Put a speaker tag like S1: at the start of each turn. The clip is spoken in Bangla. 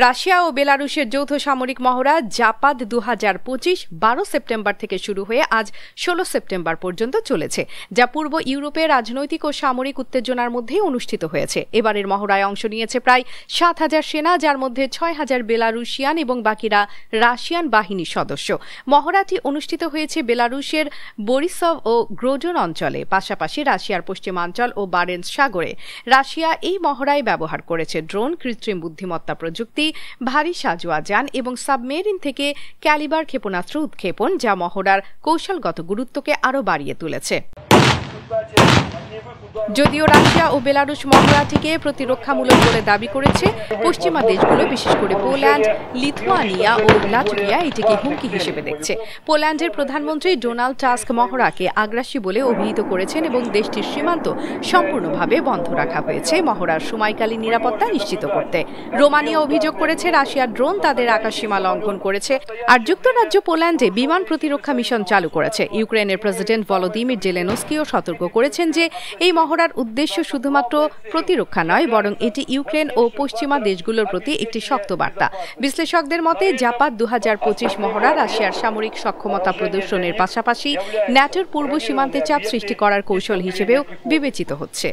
S1: রাশিয়া ও বেলারুশের যৌথ সামরিক মহড়া জাপাদ 2025 12 সেপ্টেম্বর থেকে শুরু হয়ে আজ 16 সেপ্টেম্বর পর্যন্ত চলেছে, যা পূর্ব ইউরোপে রাজনৈতিক ও সামরিক উত্তেজনার মধ্যেই অনুষ্ঠিত হয়েছে। এবারের মহড়ায় অংশ নিয়েছে প্রায় 7,000 সেনা, যার মধ্যে 6,000 বেলারুশিয়ান এবং বাকিরা রাশিয়ান বাহিনীর সদস্য। মহড়াটি অনুষ্ঠিত হয়েছে বেলারুশের বরিসভ ও গ্রোডন অঞ্চলে, পাশাপাশি রাশিয়ার পশ্চিমাঞ্চল ও বারেন্স সাগরে। রাশিয়া এই মহড়ায় ব্যবহার করেছে ড্রোন, কৃত্রিম বুদ্ধিমত্তা প্রযুক্তি, ভারী সাজোয়া যান এবং সাবমেরিন থেকে ক্যালিবার ক্ষেপণাস্ত্র উৎক্ষেপণ, যা মহড়ার কৌশলগত গুরুত্বকে আরও বাড়িয়ে তুলেছে। যদিও রাশিয়া ও বেলারুশ মহড়াটিকে প্রতিরক্ষামূলক বলে দাবি করেছে, পশ্চিমা দেশগুলো বিশেষ করে পোল্যান্ড, লিথুয়ানিয়া ও লাটভিয়া এটিকে হুমকি হিসেবে দেখছে। পোল্যান্ডের প্রধানমন্ত্রী ডোনাল্ড টাস্ক মহড়াকে আগ্রাসী বলে অভিহিত করেছেন এবং দেশটির সীমান্ত সম্পূর্ণভাবে বন্ধ রাখা হয়েছে মহড়ার সময়কালীন নিরাপত্তা নিশ্চিত করতে। রোমানিয়া অভিযোগ করেছে রাশিয়ার ড্রোন তাদের আকাশসীমা লঙ্ঘন করেছে, আর যুক্তরাজ্য পোল্যান্ডে বিমান প্রতিরক্ষা মিশন চালু করেছে। ইউক্রেনের প্রেসিডেন্ট ভলোদিমির জেলেনস্কিও সতর্ক করেছেন যে এই মহড়ার উদ্দেশ্য শুধুমাত্র প্রতিরক্ষা নয়, বরং এটি ইউক্রেন ও পশ্চিমা দেশগুলোর প্রতি একটি শক্ত বার্তা। বিশ্লেষকদের মতে জাপাদ 2025 মহড়া রাশিয়ার সামরিক সক্ষমতা প্রদর্শনের পাশাপাশি ন্যাটোর পূর্ব সীমান্তে চাপ সৃষ্টি করার কৌশল হিসেবেও বিবেচিত হচ্ছে।